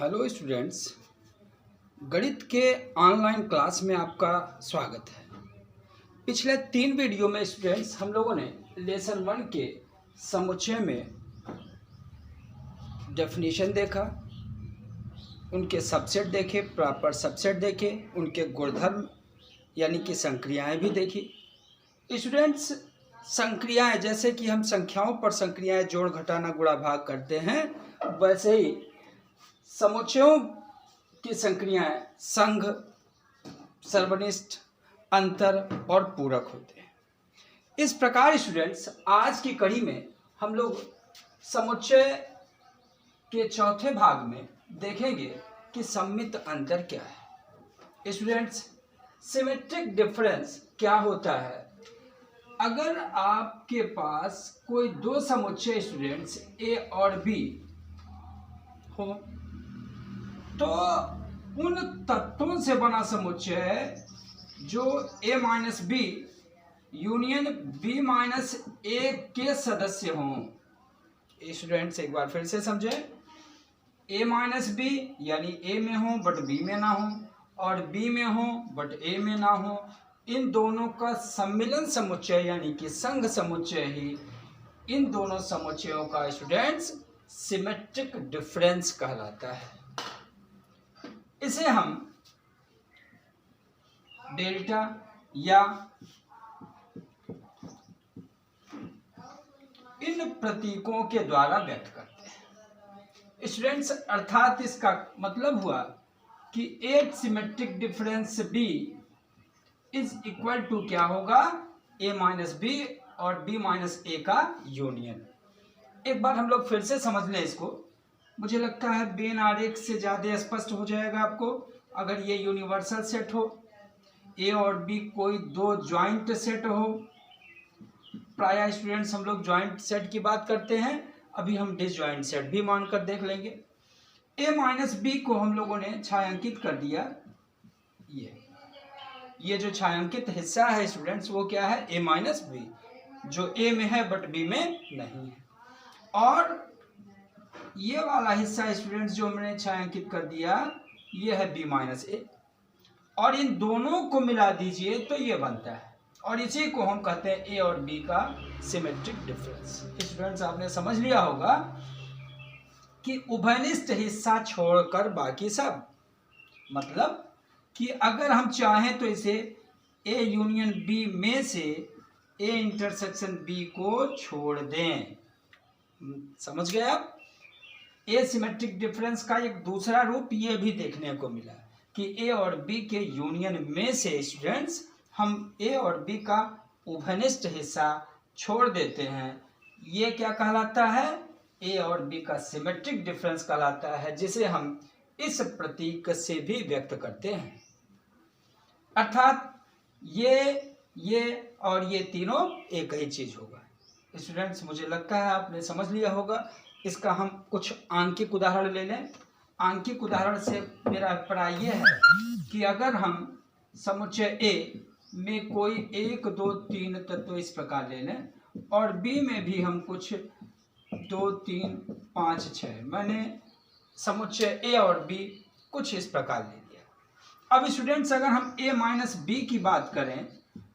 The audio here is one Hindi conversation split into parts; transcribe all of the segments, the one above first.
हेलो स्टूडेंट्स, गणित के ऑनलाइन क्लास में आपका स्वागत है। पिछले 3 वीडियो में स्टूडेंट्स हम लोगों ने लेसन 1 के समुच्चय में डेफिनेशन देखा, उनके सबसेट देखे, प्रॉपर सबसेट देखे, उनके गुणधर्म यानी कि संक्रियाएं भी देखी। स्टूडेंट्स, संक्रियाएं जैसे कि हम संख्याओं पर संक्रियाएं जोड़ घटाना गुणा भाग करते हैं, वैसे ही समुच्चयों की संक्रियाएं संघ, सर्वनिष्ठ, अंतर और पूरक होते हैं। इस प्रकार स्टूडेंट्स, आज की कड़ी में हम लोग समुच्चय के चौथे भाग में देखेंगे कि सम्मित अंतर क्या है। स्टूडेंट्स, सिमेट्रिक डिफरेंस क्या होता है? अगर आपके पास कोई दो समुच्चय स्टूडेंट्स ए और बी हो तो उन तत्वों से बना समुच्चय जो a minus B union b minus A के सदस्य हों। स्टूडेंट्स, एक बार फिर से समझे, a माइनस बी यानी a में हो बट b में ना हो, और b में हो बट a में ना हो, इन दोनों का सम्मिलन समुच्चय यानी कि संघ समुच्चय ही इन दोनों समुच्चयों का स्टूडेंट्स सिमेट्रिक डिफरेंस कहलाता है। इसे हम डेल्टा या इन प्रतीकों के द्वारा व्यक्त करते हैं। स्टूडेंट्स, अर्थात इसका मतलब हुआ कि A symmetric difference B is equal to क्या होगा, ए माइनस बी और बी माइनस ए का यूनियन। एक बार हम लोग फिर से समझ लें इसको, मुझे लगता है बेन आरेख से ज़्यादा स्पष्ट हो जाएगा आपको। अगर ये यूनिवर्सल सेट हो, ए और बी कोई दो जॉइंट सेट हो, प्रायः स्टूडेंट्स हम लोग जॉइंट सेट की बात करते हैं, अभी हम डिसजॉइंट सेट भी मानकर देख लेंगे। ए माइनस बी को हम लोगों ने छायांकित कर दिया। ये जो छायांकित हिस्सा है स्टूडेंट्स वो क्या है, ए माइनस बी, जो ए में है बट बी में नहीं है। और ये वाला हिस्सा स्टूडेंट्स जो मैंने छायांकित कर दिया ये है b माइनस ए, और इन दोनों को मिला दीजिए तो ये बनता है, और इसी को हम कहते हैं a और b का सिमेट्रिक डिफरेंस। स्टूडेंट्स, आपने समझ लिया होगा कि उभयनिष्ठ हिस्सा छोड़कर बाकी सब, मतलब कि अगर हम चाहें तो इसे a यूनियन b में से a इंटरसेक्शन b को छोड़ दें। समझ गए आप? ए सिमेट्रिक डिफरेंस का एक दूसरा रूप ये भी देखने को मिला कि ए और बी के यूनियन में से स्टूडेंट्स हम ए और बी का उभयनिष्ठ हिस्सा छोड़ देते हैं। ये क्या कहलाता है, ए और बी का सिमेट्रिक डिफरेंस कहलाता है, जिसे हम इस प्रतीक से भी व्यक्त करते हैं। अर्थात ये और ये तीनों एक ही चीज होगा। स्टूडेंट्स, मुझे लगता है आपने समझ लिया होगा। इसका हम कुछ आंकिक उदाहरण ले लें। आंकिक उदाहरण से मेरा अभिप्राय यह है कि अगर हम समुच्चय ए में कोई 1 2 3 तत्व इस प्रकार ले लें, और बी में भी हम कुछ 2 3 5 6, मैंने समुच्चय ए और बी कुछ इस प्रकार ले लिया। अब स्टूडेंट्स, अगर हम ए माइनस बी की बात करें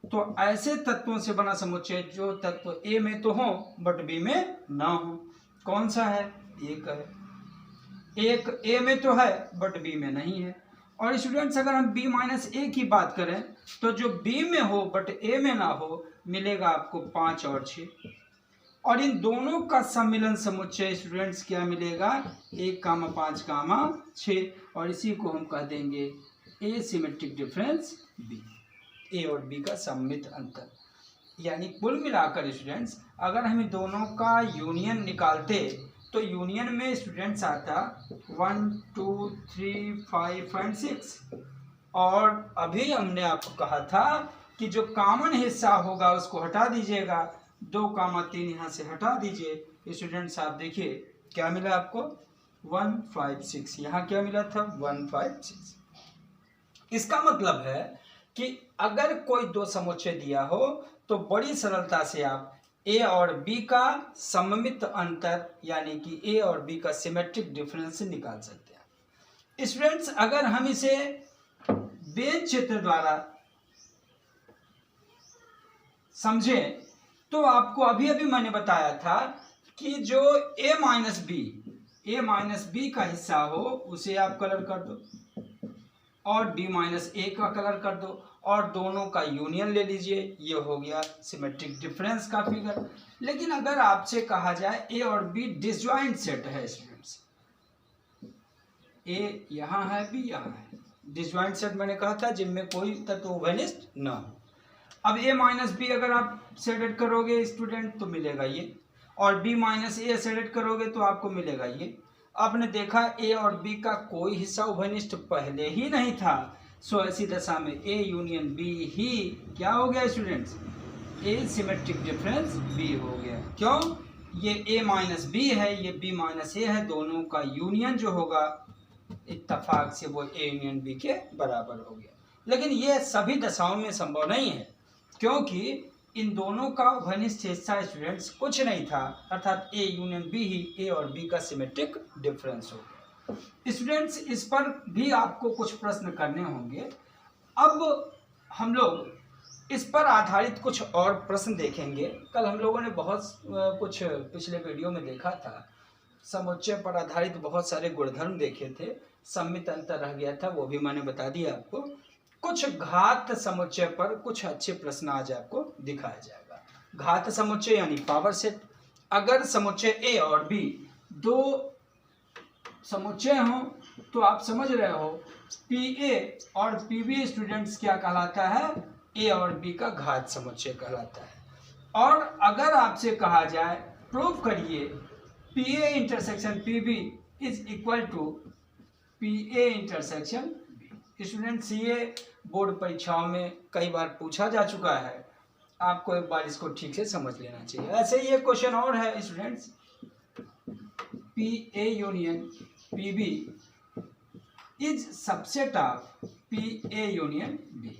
तो ऐसे तत्वों से बना समुच्चय जो तत्व ए में तो हो बट बी में ना हो। कौन सा है? एक है। एक ए में तो है बट बी में नहीं है। और स्टूडेंट्स, अगर हम बी माइनस ए की बात करें तो जो बी में हो बट ए में ना हो मिलेगा आपको 5 और 6, और इन दोनों का सम्मिलन समुच्चय स्टूडेंट्स क्या मिलेगा, 1 5 6, और इसी को हम कह देंगे ए सिमेट्रिक डिफरेंस बी, ए और बी का सम्मित अंतर। यानी कुल मिलाकर स्टूडेंट्स, अगर हम दोनों का यूनियन निकालते तो यूनियन में स्टूडेंट्स आता 1 2 3 5 एंड 6, और अभी हमने आपको कहा था कि जो कॉमन हिस्सा होगा उसको हटा दीजिएगा, 2 3 यहाँ से हटा दीजिए। स्टूडेंट्स, आप देखिए क्या मिला आपको, 1 5 6, यहाँ क्या मिला था 1 5 6। इसका मतलब है कि अगर कोई दो समुच्चय दिया हो तो बड़ी सरलता से आप ए और बी का सममित अंतर यानी कि ए और बी का सिमेट्रिक डिफरेंस निकाल सकते हैं। स्टूडेंट्स अगर हम इसे वेन चित्र द्वारा समझें तो आपको अभी अभी मैंने बताया था कि जो a माइनस बी का हिस्सा हो उसे आप कलर कर दो और b माइनस ए का कलर कर दो और दोनों का यूनियन ले लीजिए, ये हो गया सिमेट्रिक डिफरेंस का फिगर। लेकिन अगर आपसे कहा जाए a और b डिसजॉइंट सेट है स्टूडेंट्स, a यहाँ है b यहाँ है, डिसजॉइंट सेट मैंने कहा था जिनमें कोई तत्व उभयनिष्ठ न हो। अब a माइनस बी अगर आप सेट करोगे स्टूडेंट तो मिलेगा ये, और b माइनस ए सेट करोगे तो आपको मिलेगा ये। आपने देखा a और b का कोई हिस्सा उभयनिष्ठ पहले ही नहीं था, सो ऐसी दशा में a यूनियन b ही क्या हो गया students, a symmetric difference b हो गया। क्यों? ये a माइनस बी है, ये b माइनस ए है, दोनों का यूनियन जो होगा इत्तेफाक से वो a यूनियन b के बराबर हो गया। लेकिन ये सभी दशाओं में संभव नहीं है, क्योंकि इन दोनों का उभयनिष्ठ हिस्सा स्टूडेंट्स कुछ नहीं था, अर्थात a union b he a और b का सिमेट्रिक डिफरेंस हो गया। स्टूडेंट्स इस पर भी आपको कुछ प्रश्न करने होंगे। अब हम लोग इस पर आधारित कुछ और प्रश्न देखेंगे। कल हम लोगों ने बहुत कुछ पिछले वीडियो में देखा था, समुच्चय पर आधारित बहुत सारे गुणधर्म देखे थे, सम्मित अंतर रह गया था, वो भी मैंने बता दिया आपको। कुछ घात समुच्चय पर कुछ अच्छे प्रश्न आज आपको दिखाया जाएगा। घात समुच्चय यानी पावर सेट। अगर समुच्चय a और b दो समुच्चय हो तो आप समझ रहे हो pa और pb स्टूडेंट्स क्या कहलाता है, a और b का घात समुच्चय कहलाता है। और अगर आपसे कहा जाए प्रूव करिए pa intersection pb is equal to pa intersection b। Students ये बोर्ड परीक्षाओं में कई बार पूछा जा चुका है, आपको एक बार इसको ठीक से समझ लेना चाहिए। ऐसे ही एक क्वेश्चन और है students, pa union pb is subset of pa union b।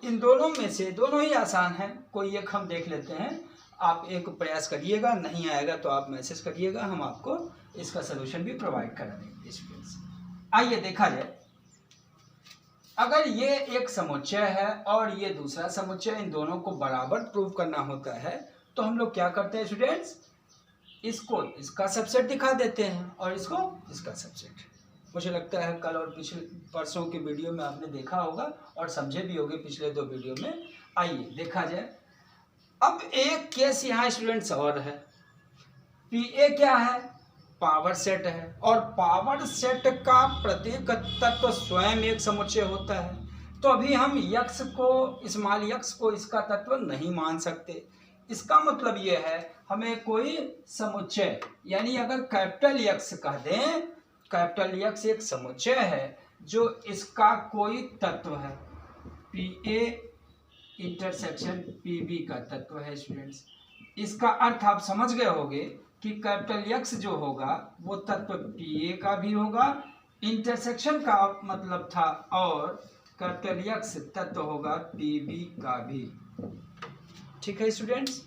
इन दोनों में से दोनों ही आसान है, कोई एक हम देख लेते हैं। आप एक प्रयास करिएगा, नहीं आएगा तो आप मैसेज करिएगा, हम आपको इसका सलूशन भी प्रोवाइड करा देंगे स्टूडेंट्स। आइए देखा जाए, अगर ये एक समुच्चय है और ये दूसरा समुच्चय, इन दोनों को बराबर प्रूव करना होता है तो हम लोग क्या करते हैं स्टूडेंट्स, इसको इसका सबसेट दिखा देते हैं और इसको इसका सबसेट। मुझे लगता है कल और पिछले परसों के वीडियो में आपने देखा होगा और समझे भी होंगे पिछले दो वीडियो में। आइए देखा जाए। अब एक केस यहाँ स्टूडेंट्स और है, पीए क्या है, पावर सेट है, और पावर सेट का प्रत्येक तत्व स्वयं एक समुच्चय होता है। तो अभी हम यक्स को, स्मॉल यक्स को इसका तत्व नहीं मान सकते। इसका मतलब ये है हमें कोई समुच्चय, यानी अगर कैपिटल यक्स कह दें, कैपिटल यक्स एक समुच्चय है जो इसका कोई तत्व है, P A intersection P B का तत्व है स्टूडेंट्स। इसका अर्थ आप समझ गए होंगे कि कैपिटल यक्स जो होगा वो तत्व पी ए का भी होगा, इंटरसेक्शन का मतलब था, और कैपिटल यक्स तत्व होगा पी बी का भी। ठीक है स्टूडेंट्स,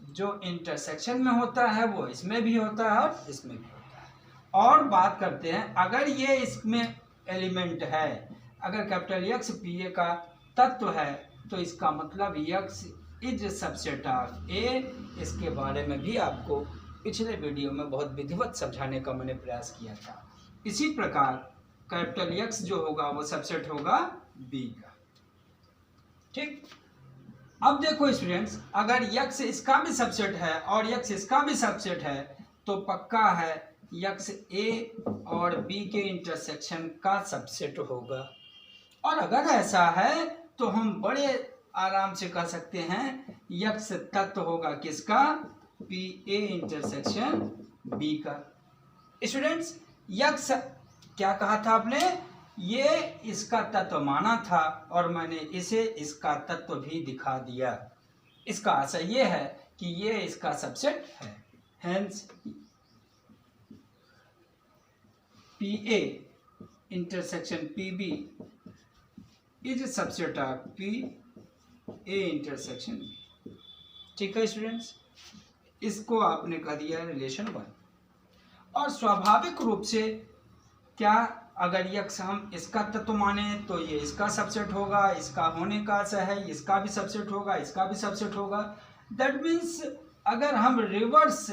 जो इंटरसेक्शन में होता है वो इसमें भी होता है और इसमें भी होता है। और बात करते हैं, अगर ये इसमें एलिमेंट है, अगर कैपिटल यक्स पी ए का तत्व है तो इसका मतलब यक्स इज सबसेट ऑफ ए। इसके बारे में भी आपको पिछले वीडियो में बहुत विधिवत समझाने का मैंने प्रयास किया था। इसी प्रकार कैपिटल यक्स जो होगा वो सबसेट होगा बी का। ठीक, अब देखो स्टूडेंट्स, अगर यक्स इसका भी सबसेट है और यक्स इसका भी सबसेट है तो पक्का है यक्स ए और बी के इंटरसेक्शन का सबसेट होगा। और अगर ऐसा है तो हम बड़े आराम से कह सकते हैं यक्स तत्व होगा किसका, पी ए इंटरसेक्शन बी का। स्टूडेंट्स, यक्स क्या कहा था आपने, ये इसका तत्व माना था और मैंने इसे इसका तत्व भी दिखा दिया। इसका आशय ये है कि ये इसका सबसेट है, hence P A intersection P B is subset of P A intersection B. ठीक है स्टूडेंट्स, इसको आपने कह दिया रिलेशन 1। और स्वाभाविक रूप से क्या अगर यक्स हम इसका तत्व माने तो ये इसका सबसेट होगा, इसका होने का है, इसका भी सबसेट होगा, इसका भी सबसेट होगा। दैट मीन्स अगर हम रिवर्स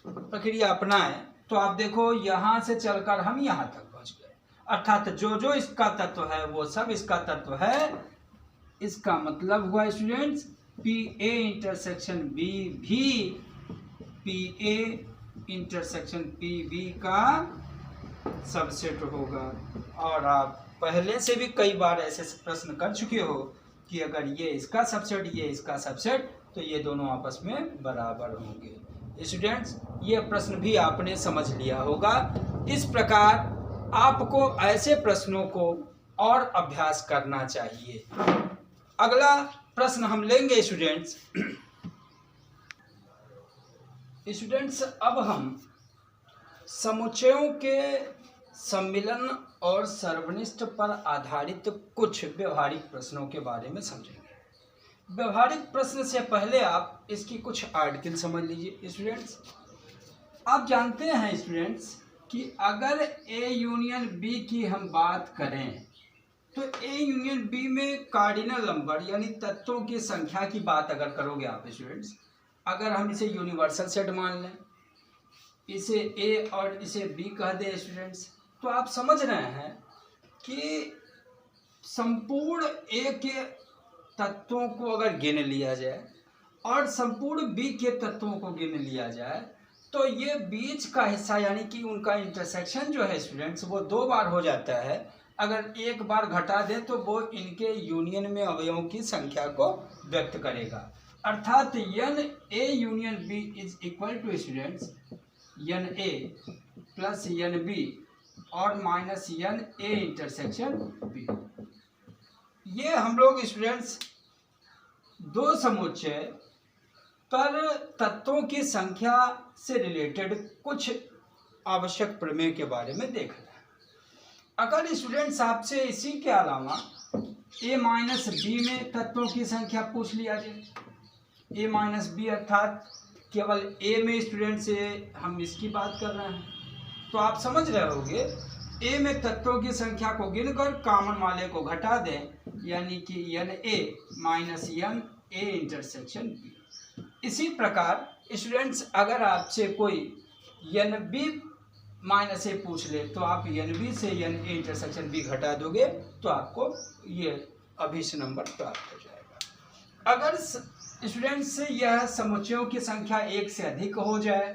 प्रक्रिया अपनाएं तो आप देखो यहां से चलकर हम यहां तक पहुंच गए, अर्थात जो जो इसका तत्व है वो सब इसका तत्व है। इसका मतलब हुआ students P A intersection B भी P A intersection P B का सबसेट होगा। और आप पहले से भी कई बार ऐसे प्रश्न कर चुके हो कि अगर ये इसका सबसेट ये इसका सबसेट तो ये दोनों आपस में बराबर होंगे। स्टूडेंट्स ये प्रश्न भी आपने समझ लिया होगा। इस प्रकार आपको ऐसे प्रश्नों को और अभ्यास करना चाहिए। अगला प्रश्न हम लेंगे स्टूडेंट्स। अब हम समुच्चयों के सम्मिलन और सर्वनिष्ठ पर आधारित कुछ व्यवहारिक प्रश्नों के बारे में समझेंगे। व्यवहारिक प्रश्न से पहले आप इसकी कुछ आर्टिकल समझ लीजिए। स्टूडेंट्स आप जानते हैं स्टूडेंट्स कि अगर ए यूनियन बी की हम बात करें तो ए यूनियन बी में कार्डिनल नंबर यानी तत्वों की संख्या की बात अगर करोगे आप स्टूडेंट्स, अगर हम इसे यूनिवर्सल सेट मान लें, इसे ए और इसे बी कह दें स्टूडेंट्स, तो आप समझ रहे हैं कि संपूर्ण ए के तत्वों को अगर गिन लिया जाए और संपूर्ण बी के तत्वों को गिन लिया जाए तो ये बीच का हिस्सा यानी कि उनका इंटरसेक्शन जो है स्टूडेंट्स वो 2 बार हो जाता है। अगर एक बार घटा दें तो वो इनके यूनियन में अवयवों की संख्या को व्यक्त करेगा, अर्थात n A union B is equal to students n A plus n B और minus n A intersection B. ये हम लोग स्टूडेंट्स 2 समुच्चय पर तत्वों की संख्या से रिलेटेड कुछ आवश्यक प्रमेय के बारे में देख रहे हैं। अगर स्टूडेंट्स आपसे इसी के अलावा a माइनस बी में तत्वों की संख्या पूछ लिया जाए, a माइनस बी अर्थात केवल a में स्टूडेंट्स हम इसकी बात कर रहे हैं, तो आप समझ रहे होंगे a में तत्वों की संख्या को गिनकर कॉमन वाले को घटा दें, यानी कि यन a minus N a intersection b। इसी प्रकार स्टूडेंट्स अगर आपसे कोई यन बी माइनस ए पूछ ले तो आप यन बी से यन ए इंटरसेक्शन बी घटा दोगे तो आपको ये अभिष्ट नंबर प्राप्त हो जाएगा। अगर स्टूडेंट्स यह समुच्चयों की संख्या 1 से अधिक हो जाए,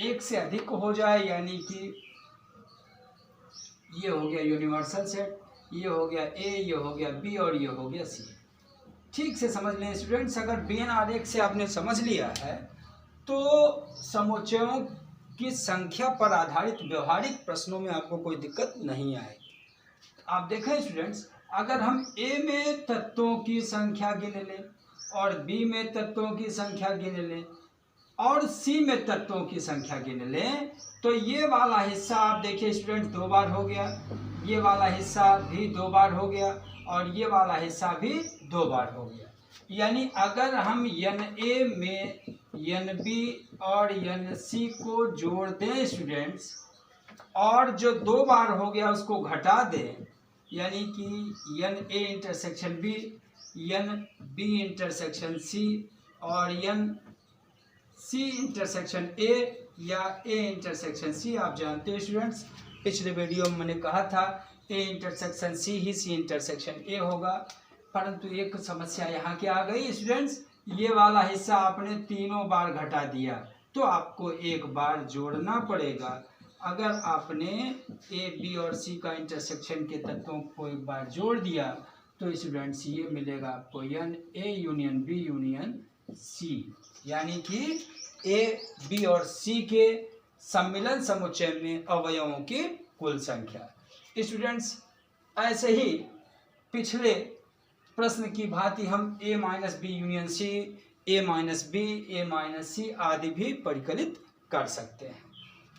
1 से अधिक हो जाए यानी कि ये हो गया यूनिवर्सल सेट, ये हो गया ए, ये हो गया बी और ये हो गया सी। ठीक से समझ लें स्टूडेंट्स, अगर बीएन आरेख से आपने समझ लिया है तो समुच्चयों की संख्या पर आधारित व्यवहारिक प्रश्नों में आपको कोई दिक्कत नहीं आएगी। आप देखें स्टूडेंट्स, अगर हम ए में तत्वों की संख्या गिन लें और बी में तत्वों की संख्या गिन लें और सी में तत्वों की संख्या गिन लें तो ये वाला हिस्सा आप देखिए स्टूडेंट्स 2 बार हो गया, ये वाला हिस्सा भी 2 बार हो गया और ये वाला हिस्सा भी 2 बार हो गया। यानी अगर हम यन ए में यन बी और यन सी को जोड़ दें स्टूडेंट्स और जो 2 बार हो गया उसको घटा दें, यानी कि n A intersection B, n B intersection C और यन सी इंटरसेक्शन ए या ए इंटरसेक्शन सी। आप जानते हैं स्टूडेंट्स पिछले वीडियो में मैंने कहा था A intersection C he C intersection A होगा, परंतु एक समस्या यहाँ क्या आ गई स्टूडेंट्स, ये वाला हिस्सा आपने 3 बार घटा दिया तो आपको 1 बार जोड़ना पड़ेगा। अगर आपने ए बी और सी का इंटरसेक्शन के तत्वों को 1 बार जोड़ दिया तो स्टूडेंट्स ये मिलेगा आपको n A union B union C, यानी कि ए बी और सी के सम्मिलन समुच्चय में अवयवों की कुल संख्या। स्टूडेंट्स ऐसे ही पिछले प्रश्न की भांति हम ए माइनस बी यूनियन सी, ए माइनस बी, ए माइनस सी आदि भी परिकलित कर सकते हैं।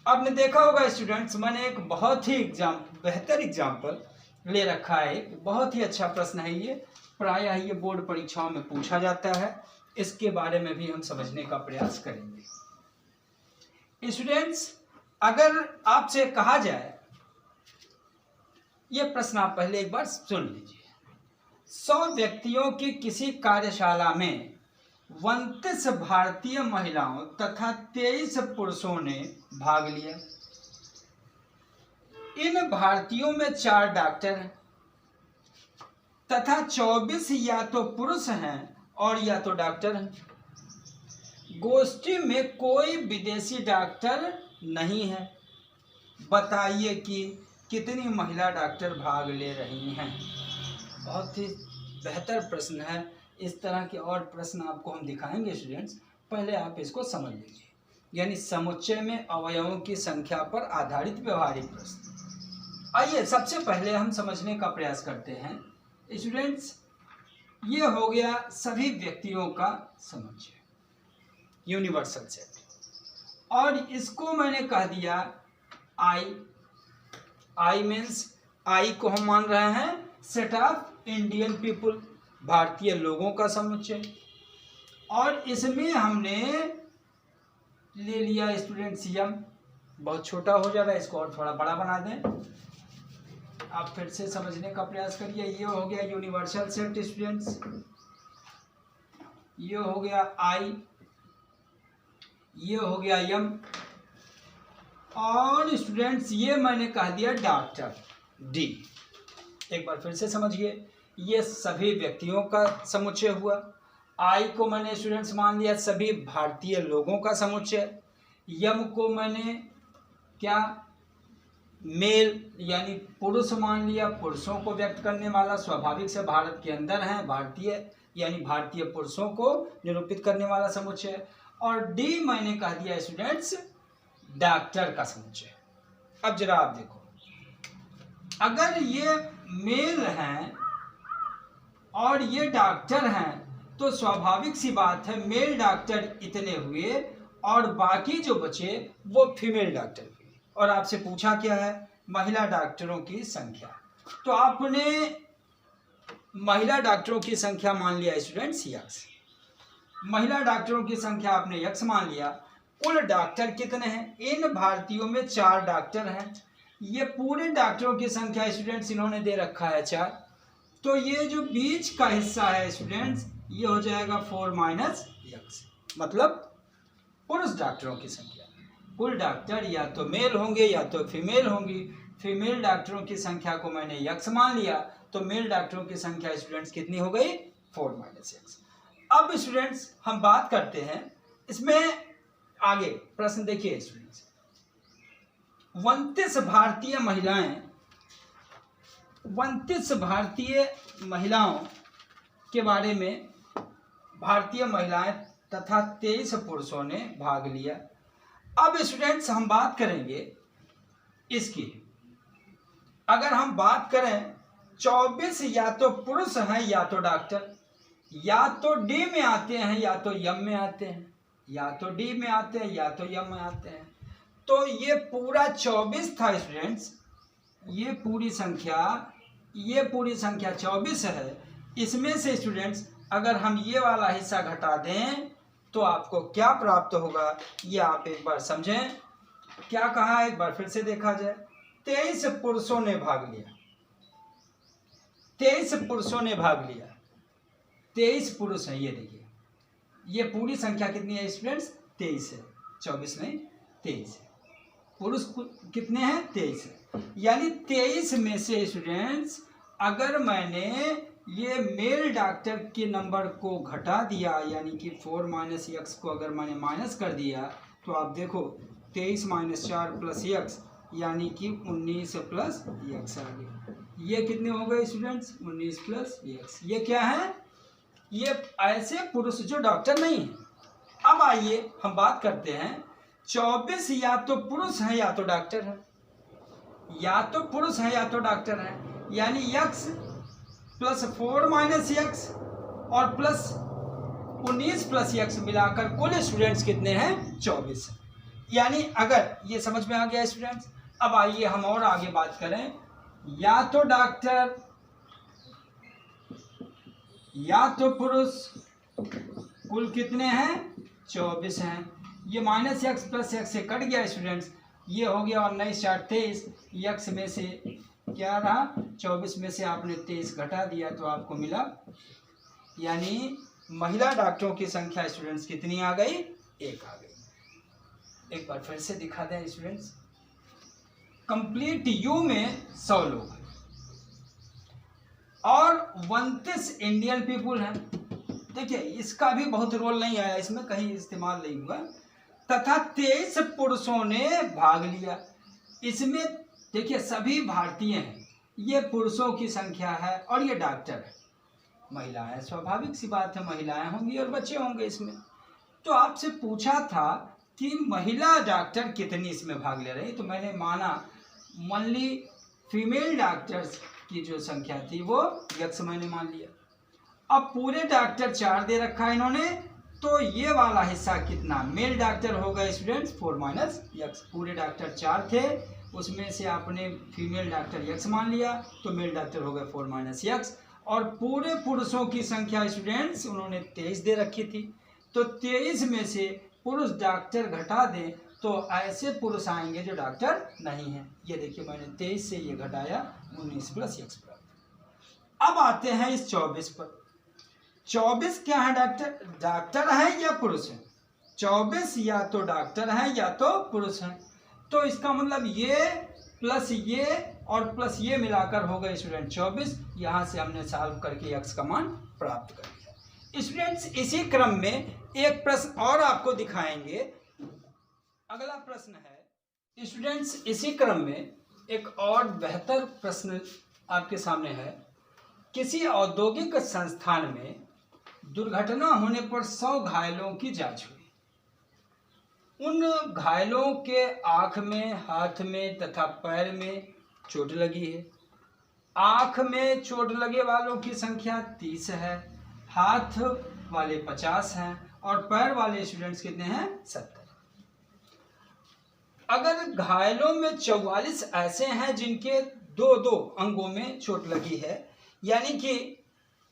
आपने देखा होगा स्टूडेंट्स, मैंने एक बहुत ही बेहतर एग्जाम्पल ले रखा है, बहुत ही अच्छा प्रश्न है ये, प्रायः ये बोर्ड परीक्षाओं में पूछा जाता है, इसके बारे में भी हम समझने का प्रयास करेंगे। स्टूडेंट्स अगर आपसे कहा जाए, ये प्रश्न आप पहले एक बार सुन लीजिए, 100 व्यक्तियों की किसी कार्यशाला में 29 भारतीय महिलाओं तथा 23 पुरुषों ने भाग लिया। इन भारतीयों में 4 डॉक्टर हैं तथा 24 या तो पुरुष हैं और या तो डॉक्टर हैं। गोष्ठी में कोई विदेशी डॉक्टर नहीं है। बताइए कि कितनी महिला डॉक्टर भाग ले रही हैं। बहुत ही बेहतर प्रश्न है। इस तरह के और प्रश्न आपको हम दिखाएंगे स्टूडेंट्स, पहले आप इसको समझ लीजिए। यानी समुच्चय में अवयवों की संख्या पर आधारित व्यवहारिक प्रश्न। आइए सबसे पहले हम समझने का प्रयास करते हैं स्टूडेंट्स। ये हो गया सभी व्यक्तियों का समुच्चय, यूनिवर्सल सेट, और इसको मैंने कह दिया आई मीन्स आई को हम मान रहे हैं सेट ऑफ इंडियन पीपुल, भारतीय लोगों का समुच्चय। और इसमें हमने ले लिया स्टूडेंट्स यम, बहुत छोटा हो जा रहा है, इसको और थोड़ा बड़ा बना दें। आप फिर से समझने का प्रयास करिए। ये हो गया यूनिवर्सल सेट स्टूडेंट्स, ये हो गया आई, ये हो गया यम, और स्टूडेंट्स ये मैंने कह दिया डॉक्टर डी। एक बार फिर से समझिए, ये सभी व्यक्तियों का समुच्चय हुआ। आई को मैंने स्टूडेंट्स मान लिया सभी भारतीय लोगों का समुच्चय। यम को मैंने क्या मेल यानी पुरुष मान लिया, पुरुषों को व्यक्त करने वाला, स्वाभाविक से भारत के अंदर है, भारतीय यानी भारतीय पुरुषों को निरूपित करने वाला समुच्चय। और डी मैंने कह दिया स्टूडेंट्स डॉक्टर का समुच्चय। अब जरा आप देखो, अगर ये मेल हैं और ये डॉक्टर हैं तो स्वाभाविक सी बात है मेल डॉक्टर इतने हुए और बाकी जो बचे वो फीमेल डॉक्टर हुए। और आपसे पूछा क्या है, महिला डॉक्टरों की संख्या। तो आपने महिला डॉक्टरों की संख्या मान लिया स्टूडेंट्स यक्स, महिला डॉक्टरों की संख्या आपने यक्स मान लिया। कुल डॉक्टर कितने हैं? इन भारतीयों में 4 डॉक्टर हैं। ये पूरे डॉक्टरों की संख्या स्टूडेंट्स इन्होंने दे रखा है 4। तो ये जो बीच का हिस्सा है स्टूडेंट्स ये हो जाएगा 4 माइनस यक्स, मतलब पुरुष डॉक्टरों की संख्या। कुल डॉक्टर या तो मेल होंगे या तो फीमेल होंगी। फीमेल डॉक्टरों की संख्या को मैंने यक्स मान लिया, तो मेल डॉक्टरों की संख्या स्टूडेंट्स कितनी हो गई? 4 माइनस यक्स। अब स्टूडेंट्स हम बात करते हैं इसमें आगे। प्रश्न देखिए स्टूडेंट्स, 29 भारतीय महिलाएं, 29 भारतीय महिलाओं के बारे में, भारतीय महिलाएं तथा 23 पुरुषों ने भाग लिया। अब स्टूडेंट्स हम बात करेंगे इसकी। अगर हम बात करें 24 या तो पुरुष हैं या तो डॉक्टर, या तो डी में आते हैं या तो यम में आते हैं, या तो डी में आते हैं या तो यम में आते हैं। तो ये पूरा 24 था स्टूडेंट्स, ये पूरी संख्या 24 है। इसमें से स्टूडेंट्स अगर हम ये वाला हिस्सा घटा दें तो आपको क्या प्राप्त होगा ये आप एक बार समझें। क्या कहा एक बार फिर से देखा जाए, 23 पुरुषों ने भाग लिया, 23 पुरुषों ने भाग लिया, 23 पुरुष है। ये देखिए ये पूरी संख्या कितनी है स्टूडेंट्स? 23 है, 24 नहीं 23 है। पुरुष कितने हैं? 23 है। यानी 23 में से स्टूडेंट्स अगर मैंने ये मेल डॉक्टर के नंबर को घटा दिया, यानी कि 4 माइनस यक्स को अगर मैंने माइनस कर दिया, तो आप देखो 23 माइनस 4 प्लस यक्स यानी कि 19 प्लस यक्स आ गया। ये कितने हो गए स्टूडेंट्स? 19 plus x. ये क्या है? ये ऐसे पुरुष जो डॉक्टर नहीं है। अब आइए हम बात करते हैं, 24 या तो पुरुष हैं या तो डॉक्टर हैं, या तो पुरुष हैं या तो डॉक्टर हैं, यानी यक्स प्लस 4 माइनस यक्स और प्लस 19 प्लस यक्स मिलाकर कुल स्टूडेंट्स कितने हैं? 24। यानी अगर ये समझ में आ गया स्टूडेंट्स, अब आइए हम और आगे बात करें। या तो डॉक्टर या तो पुरुष, कुल कितने हैं? 24 हैं। ये माइनस एक्स प्लस एक्स से कट गया स्टूडेंट्स, ये हो गया और 19 4 23, यक्स में से क्या रहा 24 में से आपने 23 घटा दिया तो आपको मिला, यानी महिला डॉक्टरों की संख्या स्टूडेंट्स कितनी आ गई, 1 आ गई। एक बार फिर से दिखा दें स्टूडेंट्स, कंप्लीट यू में 100 लोग हैं और 29 इंडियन पीपुल हैं। देखिए इसका भी बहुत रोल नहीं आया इसमें, कहीं इस्तेमाल नहीं हुआ, तथा 23 पुरुषों ने भाग लिया। इसमें देखिए सभी भारतीय हैं, ये पुरुषों की संख्या है और ये डॉक्टर है, महिलाएं स्वाभाविक सी बात है, महिलाएं होंगी और बच्चे होंगे इसमें। तो आपसे पूछा था कि महिला डॉक्टर कितनी इसमें भाग ले रही, तो मैंने माना ओनली फीमेल डॉक्टर्स की जो संख्या थी वो यक्स मैंने मान लिया। अब पूरे डॉक्टर 4 दे रखा है इन्होंने, तो ये वाला हिस्सा कितना, मेल डॉक्टर होगा स्टूडेंट्स 4 माइनस यक्स। पूरे डॉक्टर 4 थे, उसमें से आपने फीमेल डॉक्टर यक्स मान लिया, तो मेल डॉक्टर हो गए 4 माइनस यक्स। और पूरे पुरुषों की संख्या स्टूडेंट्स उन्होंने 23 दे रखी थी, तो 23 में से पुरुष डॉक्टर घटा दें तो ऐसे पुरुष आएंगे जो डॉक्टर नहीं है। ये देखिए मैंने 23 से ये घटाया 19 प्लस यक्स प्राप्त। अब आते हैं इस 24 पर। 24 क्या है, डॉक्टर है या पुरुष है? 24 या तो डॉक्टर है या तो पुरुष है, तो इसका मतलब ये प्लस ये और प्लस ये मिलाकर हो गए स्टूडेंट 24। यहाँ से हमने सॉल्व करके यक्स का मान प्राप्त कर लिया। स्टूडेंट्स इसी क्रम में एक प्रश्न और आपको दिखाएंगे। अगला प्रश्न है स्टूडेंट्स, इसी क्रम में एक और बेहतर प्रश्न आपके सामने है। किसी औद्योगिक संस्थान में दुर्घटना होने पर 100 घायलों की जांच हुई। उन घायलों के आँख में, हाथ में तथा पैर में चोट लगी है। आँख में चोट लगे वालों की संख्या 30 है, हाथ वाले 50 हैं और पैर वाले स्टूडेंट्स कितने हैं, 70। अगर घायलों में 44 ऐसे हैं जिनके 2-2 अंगों में चोट लगी है, यानी कि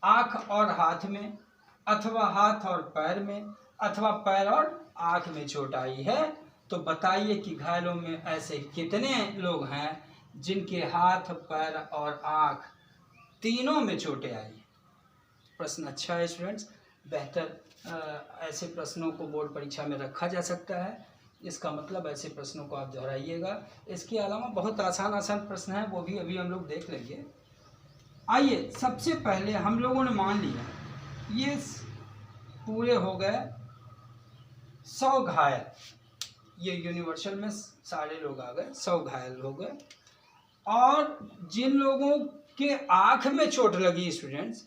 आँख और हाथ में, अथवा हाथ और पैर में, अथवा पैर और आँख में चोट आई है, तो बताइए कि घायलों में ऐसे कितने लोग हैं जिनके हाथ, पैर और आँख तीनों में चोटें आई। प्रश्न अच्छा है स्टूडेंट्स, बेहतर ऐसे प्रश्नों को बोर्ड परीक्षा में रखा जा सकता है। इसका मतलब ऐसे प्रश्नों को आप दोहराइएगा। इसके अलावा बहुत आसान प्रश्न है, वो भी अभी हम लोग देख लेंगे। आइए सबसे पहले हम लोगों ने मान लिया ये पूरे हो गए 100 घायल, ये यूनिवर्सल में सारे लोग आ गए, 100 घायल हो गए। और जिन लोगों के आँख में चोट लगी स्टूडेंट्स,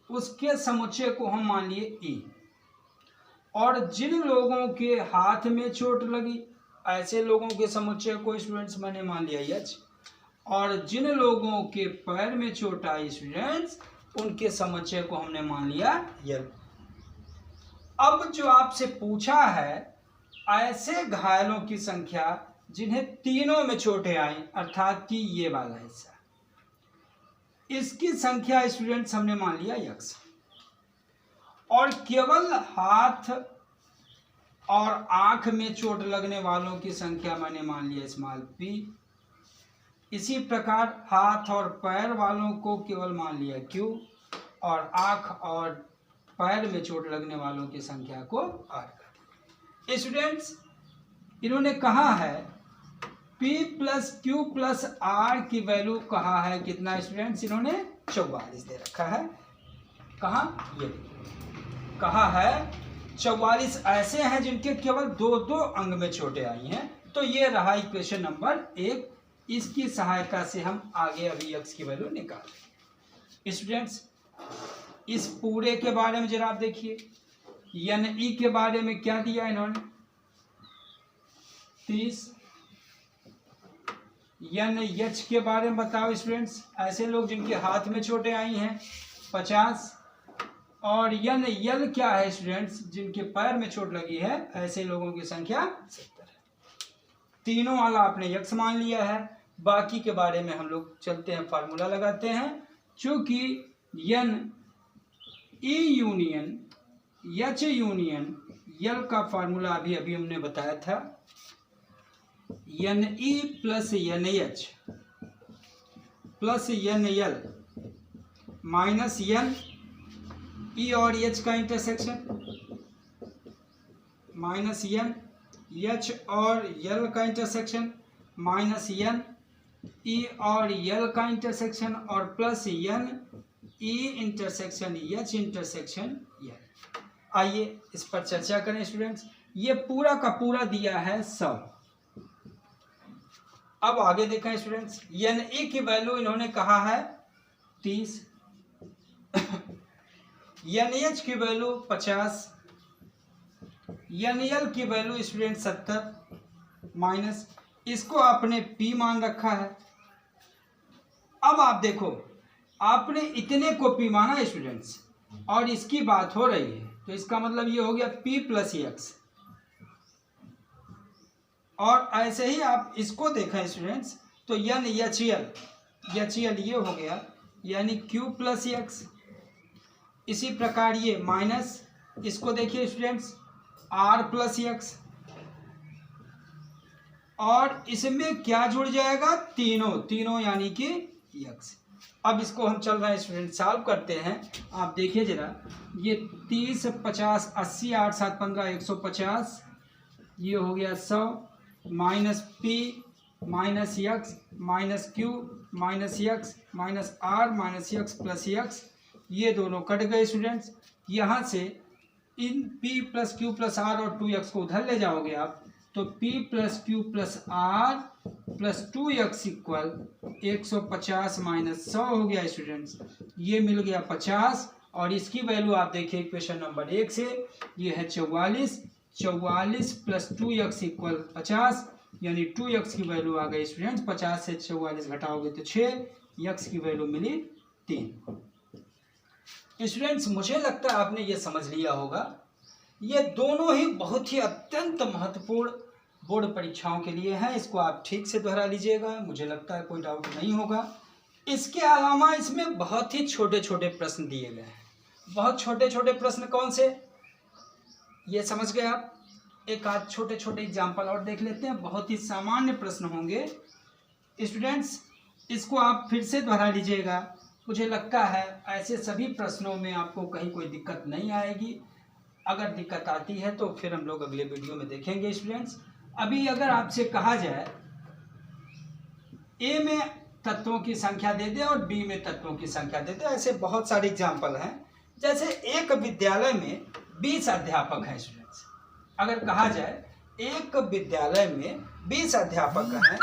उसके समुच्चय को हम मान लिए ई। और जिन लोगों के हाथ में चोट लगी, ऐसे लोगों के समुच्चय को स्टूडेंट्स मैंने मान लिया एच। और जिन लोगों के पैर में चोट आई स्टूडेंट्स, उनके समुच्चय को हमने मान लिया यल। अब जो आपसे पूछा है ऐसे घायलों की संख्या जिन्हें तीनों में चोटें आई, अर्थात कि ये वाला हिस्सा, इसकी संख्या स्टूडेंट्स हमने मान लिया यक्स। और केवल हाथ और आंख में चोट लगने वालों की संख्या मैंने मान लिया स्मॉल पी। इसी प्रकार हाथ और पैर वालों को केवल मान लिया क्यू, और आंख और पैर में चोट लगने वालों की संख्या को आर कर। स्टूडेंट्स इन्होंने कहा है P plus Q plus R की वैल्यू कहा है कितना स्टूडेंट्स, इन्होंने 44 दे रखा है। कहा ये कहा है 44 ऐसे हैं जिनके केवल 2-2 अंग में चोटें आई हैं। तो ये रहा इक्वेशन नंबर 1। इसकी सहायता से हम आगे अभी x की वैल्यू निकालें। स्टूडेंट्स इस पूरे के बारे में जरा आप देखिए, एन ई के बारे में क्या दिया इन्होंने 30। एन एच के बारे में बताओ स्टूडेंट्स, ऐसे लोग जिनके हाथ में चोटें आई हैं 50। और एन यल क्या है स्टूडेंट्स, जिनके पैर में चोट लगी है, ऐसे लोगों की संख्या 70 है। तीनों वाला आपने यक्स मान लिया है। बाकी के बारे में हम लोग चलते हैं, फार्मूला लगाते हैं। चूंकि n E union H union L का फार्मूला अभी अभी हमने बताया था, n E plus n H plus n L minus n E और एच का इंटरसेक्शन माइनस एन एच और एल का इंटरसेक्शन माइनस एन ई और एल का इंटरसेक्शन और plus n E intersection H intersection L. आइए इस पर चर्चा करें स्टूडेंट्स। ये पूरा का पूरा दिया है 100। अब आगे देखें स्टूडेंट्स, एन ई की वैल्यू इन्होंने कहा है 30, एन एच की वैल्यू 50, एन एल की वैल्यू स्टूडेंट 70 माइनस इसको आपने P मान रखा है। अब आप देखो, आपने इतने को P माना स्टूडेंट्स और इसकी बात हो रही है, तो इसका मतलब ये हो गया P प्लस एक्स। और ऐसे ही आप इसको देखें स्टूडेंट्स, तो एन एच एल ये हो गया यानी Q प्लस एक्स। इसी प्रकार ये माइनस इसको देखिए स्टूडेंट्स R प्लस एक्स, और इसमें क्या जुड़ जाएगा, तीनों यानी कि x। अब इसको हम चल रहे हैं स्टूडेंट सॉल्व करते हैं। आप देखिए जरा, ये 30 50 80 8 7 15 150, ये हो गया 100 minus P minus x minus Q minus x minus R minus x plus x, ये दोनों कट गए स्टूडेंट्स। यहाँ से इन P plus Q plus R और 2x को उधर ले जाओगे आप, तो P plus Q plus R plus 2x equal 150 minus 100 हो गया स्टूडेंट्स। ये मिल गया 50 और इसकी वैल्यू आप देखिए इक्वेशन नंबर 1 से, ये है 44 प्लस 2x इक्वल 50, यानी 2x की वैल्यू आ गई स्टूडेंट्स 50 से 44 घटाओगे तो 6, x की वैल्यू मिली 3। स्टूडेंट्स मुझे लगता है आपने ये समझ लिया होगा। ये दोनों ही बहुत ही अत्यंत महत्वपूर्ण बोर्ड परीक्षाओं के लिए हैं। इसको आप ठीक से दोहरा लीजिएगा, मुझे लगता है कोई डाउट नहीं होगा। इसके अलावा इसमें बहुत ही छोटे छोटे प्रश्न दिए गए हैं। बहुत छोटे छोटे प्रश्न कौन से, ये समझ गए आप। एक आध छोटे छोटे एग्जाम्पल और देख लेते हैं। बहुत ही सामान्य प्रश्न होंगे स्टूडेंट्स, इसको आप फिर से दोहरा लीजिएगा। मुझे लगता है ऐसे सभी प्रश्नों में आपको कहीं कोई दिक्कत नहीं आएगी। अगर दिक्कत आती है तो फिर हम लोग अगले वीडियो में देखेंगे स्टूडेंट्स। अभी अगर आपसे कहा जाए ए में तत्वों की संख्या दे दे और बी में तत्वों की संख्या दे दे, ऐसे बहुत सारे एग्जाम्पल हैं। जैसे एक विद्यालय में 20 अध्यापक हैं स्टूडेंट्स। अगर कहा जाए एक विद्यालय में 20 अध्यापक हैं,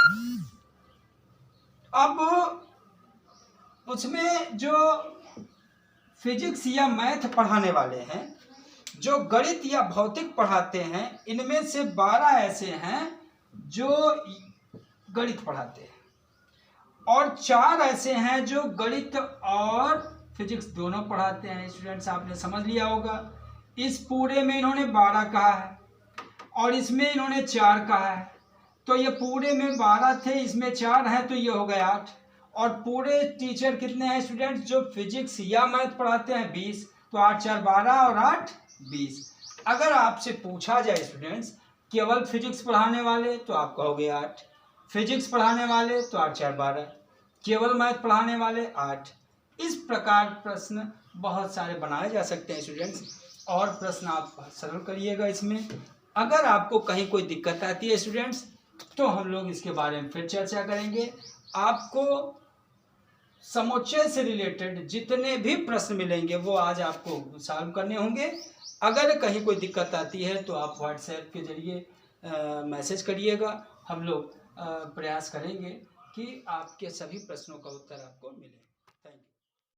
अब उसमें जो फिजिक्स या मैथ पढ़ाने वाले हैं, जो गणित या भौतिक पढ़ाते हैं, इनमें से 12 ऐसे हैं जो गणित पढ़ाते हैं और 4 ऐसे हैं जो गणित और फिजिक्स दोनों पढ़ाते हैं। स्टूडेंट्स आपने समझ लिया होगा। इस पूरे में इन्होंने 12 कहा है और इसमें इन्होंने 4 कहा है, तो ये पूरे में 12 थे, इसमें 4 है, तो ये हो गए 8। और पूरे टीचर कितने हैं स्टूडेंट्स जो फिजिक्स या मैथ पढ़ाते हैं, 20, तो 8 4 12 और 8 20। अगर आपसे पूछा जाए स्टूडेंट्स केवल फिजिक्स पढ़ाने वाले, तो आप कहोगे 8, फिजिक्स पढ़ाने वाले तो 8 4 12, केवल मैथ पढ़ाने वाले 8। इस प्रकार प्रश्न बहुत सारे बनाए जा सकते हैं स्टूडेंट्स, और प्रश्न आप सरल करिएगा इसमें। अगर आपको कहीं कोई दिक्कत आती है स्टूडेंट्स, तो हम लोग इसके बारे में फिर चर्चा करेंगे। आपको समुच्चय से रिलेटेड जितने भी प्रश्न मिलेंगे वो आज आपको सॉल्व करने होंगे। अगर कहीं कोई दिक्कत आती है तो आप व्हाट्सएप के जरिए मैसेज करिएगा। हम लोग प्रयास करेंगे कि आपके सभी प्रश्नों का उत्तर आपको मिले।